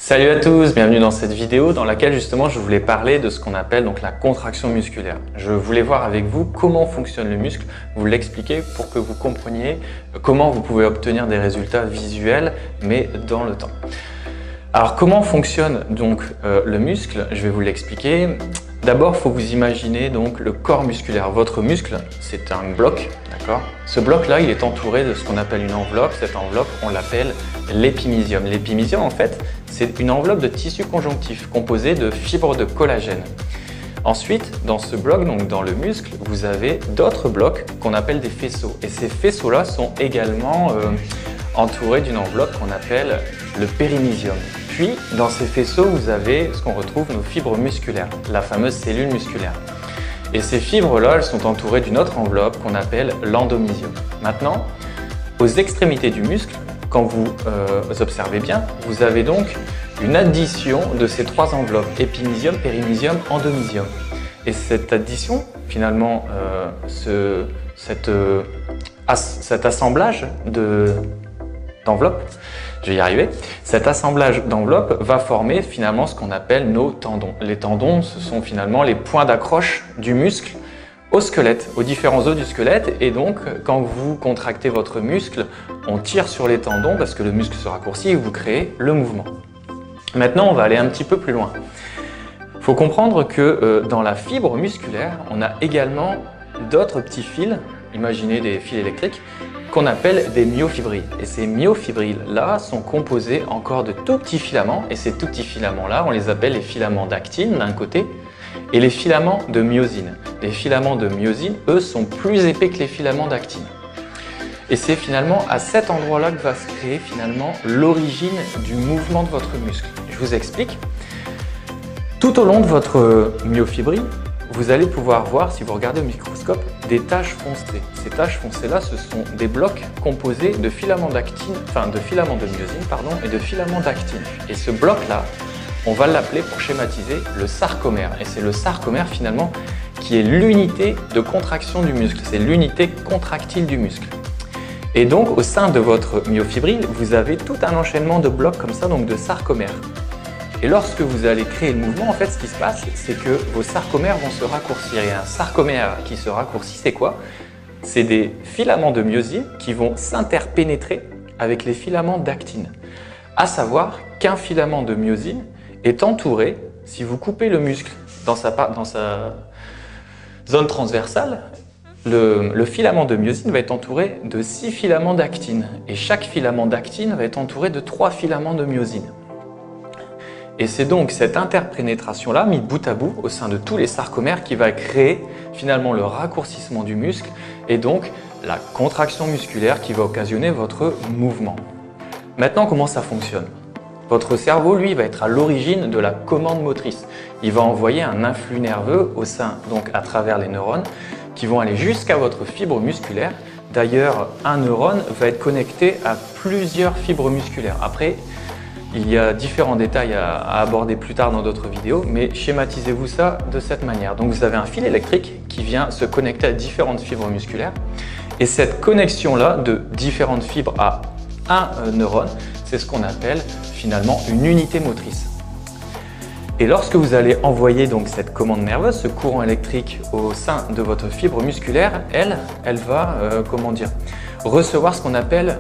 Salut à tous, bienvenue dans cette vidéo dans laquelle justement je voulais parler de ce qu'on appelle donc la contraction musculaire. Je voulais voir avec vous comment fonctionne le muscle, vous l'expliquer pour que vous compreniez comment vous pouvez obtenir des résultats visuels mais dans le temps. Alors comment fonctionne donc le muscle? Je vais vous l'expliquer. D'abord, il faut vous imaginer donc le corps musculaire. Votre muscle, c'est un bloc, d'accord? Ce bloc-là, il est entouré de ce qu'on appelle une enveloppe. Cette enveloppe, on l'appelle l'épimysium. L'épimysium, en fait, c'est une enveloppe de tissu conjonctif composée de fibres de collagène. Ensuite, dans ce bloc, donc dans le muscle, vous avez d'autres blocs qu'on appelle des faisceaux. Et ces faisceaux-là sont également entourés d'une enveloppe qu'on appelle le périmysium. Puis, dans ces faisceaux, vous avez ce qu'on retrouve nos fibres musculaires, la fameuse cellule musculaire. Et ces fibres-là, elles sont entourées d'une autre enveloppe qu'on appelle l'endomysium. Maintenant, aux extrémités du muscle, quand vous observez bien, vous avez donc une addition de ces trois enveloppes, épimysium, périmysium, endomysium. Et cette addition, finalement, cet assemblage d'enveloppes, je vais y arriver, cet assemblage d'enveloppes va former finalement ce qu'on appelle nos tendons. Les tendons, ce sont finalement les points d'accroche du muscle au squelette, aux différents os du squelette. Et donc, quand vous contractez votre muscle, on tire sur les tendons parce que le muscle se raccourcit et vous créez le mouvement. Maintenant, on va aller un petit peu plus loin. Il faut comprendre que dans la fibre musculaire, on a également d'autres petits fils, imaginez des fils électriques, qu'on appelle des myofibrilles. Et ces myofibrilles-là sont composés encore de tout petits filaments. Et ces tout petits filaments-là, on les appelle les filaments d'actine d'un côté et les filaments de myosine. Les filaments de myosine, eux, sont plus épais que les filaments d'actine. Et c'est finalement à cet endroit-là que va se créer finalement l'origine du mouvement de votre muscle. Je vous explique. Tout au long de votre myofibrille, vous allez pouvoir voir, si vous regardez au microscope, des taches foncées. Ces taches foncées-là, ce sont des blocs composés de filaments d'actine, enfin de filaments de myosine, pardon, et de filaments d'actine. Et ce bloc-là, on va l'appeler pour schématiser le sarcomère. Et c'est le sarcomère finalement qui est l'unité de contraction du muscle. C'est l'unité contractile du muscle. Et donc, au sein de votre myofibrille, vous avez tout un enchaînement de blocs comme ça, donc de sarcomères. Et lorsque vous allez créer le mouvement, en fait, ce qui se passe, c'est que vos sarcomères vont se raccourcir. Et un sarcomère qui se raccourcit, c'est quoi? C'est des filaments de myosine qui vont s'interpénétrer avec les filaments d'actine. À savoir qu'un filament de myosine est entouré, si vous coupez le muscle dans sa zone transversale, le filament de myosine va être entouré de 6 filaments d'actine. Et chaque filament d'actine va être entouré de 3 filaments de myosine. Et c'est donc cette interpénétration-là, mise bout à bout, au sein de tous les sarcomères, qui va créer finalement le raccourcissement du muscle et donc la contraction musculaire qui va occasionner votre mouvement. Maintenant, comment ça fonctionne? Votre cerveau, lui, va être à l'origine de la commande motrice. Il va envoyer un influx nerveux au sein, donc à travers les neurones, qui vont aller jusqu'à votre fibre musculaire. D'ailleurs, un neurone va être connecté à plusieurs fibres musculaires. Après, il y a différents détails à aborder plus tard dans d'autres vidéos, mais schématisez-vous ça de cette manière. Donc vous avez un fil électrique qui vient se connecter à différentes fibres musculaires. Et cette connexion-là de différentes fibres à un neurone, c'est ce qu'on appelle finalement une unité motrice. Et lorsque vous allez envoyer donc cette commande nerveuse, ce courant électrique au sein de votre fibre musculaire, elle va recevoir ce qu'on appelle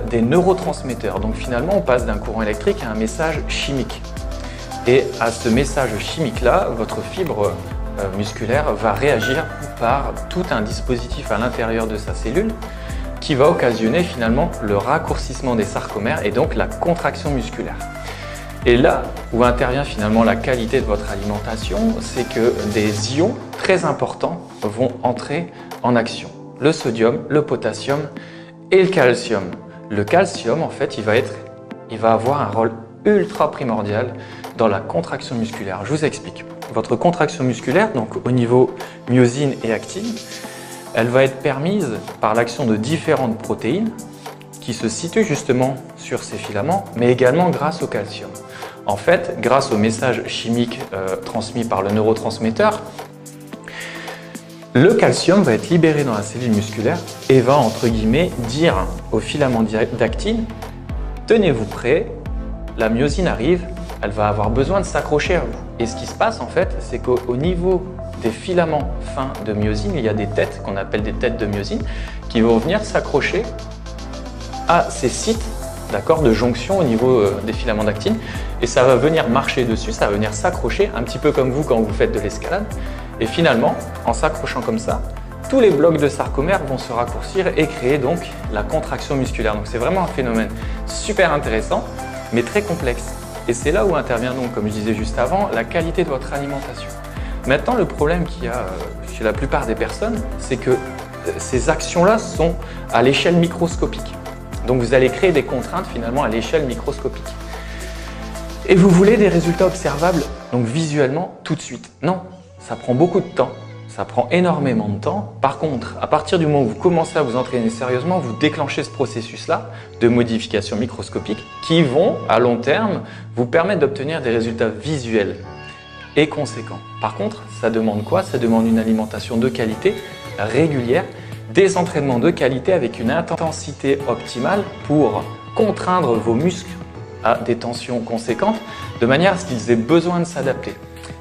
des neurotransmetteurs. Donc finalement, on passe d'un courant électrique à un message chimique. Et à ce message chimique-là, votre fibre musculaire va réagir par tout un dispositif à l'intérieur de sa cellule qui va occasionner finalement le raccourcissement des sarcomères et donc la contraction musculaire. Et là où intervient finalement la qualité de votre alimentation, c'est que des ions très importants vont entrer en action. Le sodium, le potassium et le calcium. Le calcium, en fait, il va avoir un rôle ultra primordial dans la contraction musculaire. Je vous explique. Votre contraction musculaire, donc au niveau myosine et actine, elle va être permise par l'action de différentes protéines qui se situent justement sur ces filaments, mais également grâce au calcium. En fait, grâce au message chimique transmis par le neurotransmetteur, le calcium va être libéré dans la cellule musculaire et va, entre guillemets, dire au filament d'actine « Tenez-vous prêt, la myosine arrive, elle va avoir besoin de s'accrocher à vous. Et ce qui se passe en fait, c'est qu'au niveau des filaments fins de myosine, il y a des têtes qu'on appelle des têtes de myosine qui vont venir s'accrocher à ces sites, d'accord, de jonction au niveau des filaments d'actine, et ça va venir marcher dessus, ça va venir s'accrocher, un petit peu comme vous quand vous faites de l'escalade, et finalement, en s'accrochant comme ça, tous les blocs de sarcomère vont se raccourcir et créer donc la contraction musculaire. Donc c'est vraiment un phénomène super intéressant, mais très complexe. Et c'est là où intervient donc, comme je disais juste avant, la qualité de votre alimentation. Maintenant, le problème qu'il y a chez la plupart des personnes, c'est que ces actions-là sont à l'échelle microscopique. Donc vous allez créer des contraintes finalement à l'échelle microscopique. Et vous voulez des résultats observables, donc visuellement, tout de suite. Non, ça prend beaucoup de temps, ça prend énormément de temps. Par contre, à partir du moment où vous commencez à vous entraîner sérieusement, vous déclenchez ce processus-là de modification microscopique qui vont, à long terme, vous permettre d'obtenir des résultats visuels et conséquents. Par contre, ça demande quoi? Ça demande une alimentation de qualité, régulière, des entraînements de qualité avec une intensité optimale pour contraindre vos muscles à des tensions conséquentes de manière à ce qu'ils aient besoin de s'adapter.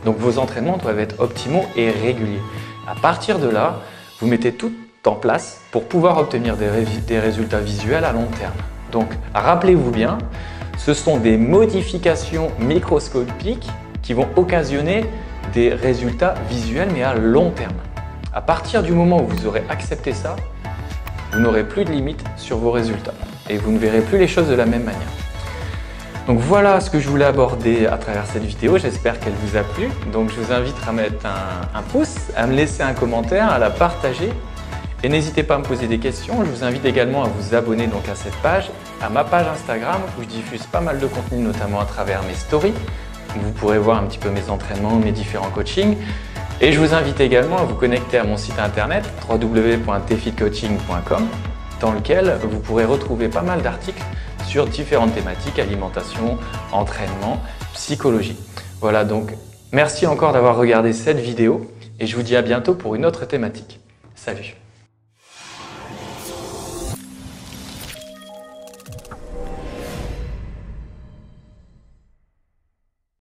Donc vos entraînements doivent être optimaux et réguliers. À partir de là, vous mettez tout en place pour pouvoir obtenir des résultats visuels à long terme. Donc rappelez-vous bien, ce sont des modifications microscopiques qui vont occasionner des résultats visuels mais à long terme. À partir du moment où vous aurez accepté ça, vous n'aurez plus de limites sur vos résultats et vous ne verrez plus les choses de la même manière. Donc voilà ce que je voulais aborder à travers cette vidéo, j'espère qu'elle vous a plu. Donc je vous invite à mettre un pouce, à me laisser un commentaire, à la partager et n'hésitez pas à me poser des questions. Je vous invite également à vous abonner donc à cette page, à ma page Instagram où je diffuse pas mal de contenu, notamment à travers mes stories. Vous pourrez voir un petit peu mes entraînements, mes différents coachings. Et je vous invite également à vous connecter à mon site internet www.tfitcoaching.com dans lequel vous pourrez retrouver pas mal d'articles sur différentes thématiques, alimentation, entraînement, psychologie. Voilà, donc merci encore d'avoir regardé cette vidéo et je vous dis à bientôt pour une autre thématique. Salut!